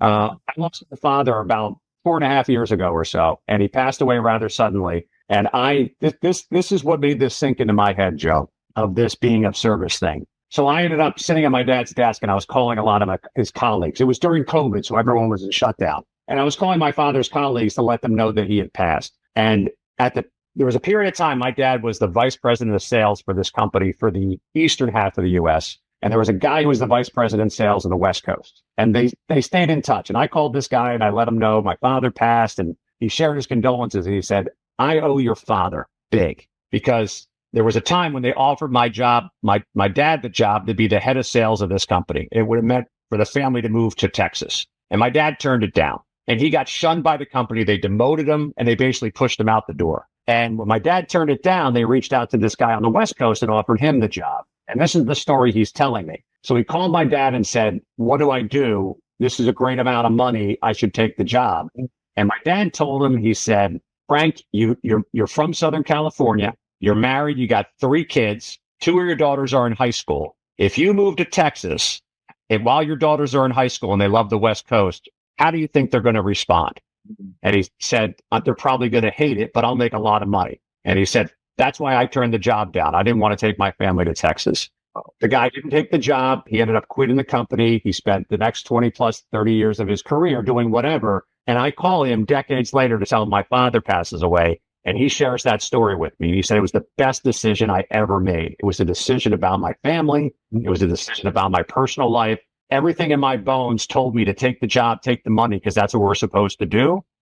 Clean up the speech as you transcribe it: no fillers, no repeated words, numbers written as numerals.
I lost my father about 4.5 years ago or so, and he passed away rather suddenly. And this is what made this sink into my head, Joe, of this being a service thing. So I ended up sitting at my dad's desk and I was calling a lot of his colleagues. It was during COVID, so everyone was in shutdown. And I was calling my father's colleagues to let them know that he had passed. And there was a period of time, my dad was the vice president of sales for this company for the eastern half of the US. And there was a guy who was the vice president of sales on the West Coast. And they stayed in touch. And I called this guy and I let him know my father passed, and he shared his condolences. And he said, I owe your father big, because there was a time when they offered my dad the job to be the head of sales of this company. It would have meant for the family to move to Texas. And my dad turned it down, and he got shunned by the company. They demoted him and they basically pushed him out the door. And when my dad turned it down, they reached out to this guy on the West Coast and offered him the job. And this is the story he's telling me. So he called my dad and said, what do I do? This is a great amount of money. I should take the job. And my dad told him, he said, Frank, you're from Southern California. You're married. You got 3 kids. 2 of your daughters are in high school. If you move to Texas, and while your daughters are in high school and they love the West Coast, how do you think they're going to respond? And he said, they're probably going to hate it, but I'll make a lot of money. And he said, that's why I turned the job down. I didn't want to take my family to Texas. The guy didn't take the job. He ended up quitting the company. He spent the next 20 plus 30 years of his career doing whatever. And I call him decades later to tell him my father passes away. And he shares that story with me. He said it was the best decision I ever made. It was a decision about my family. It was a decision about my personal life. Everything in my bones told me to take the job, take the money, because that's what we're supposed to do.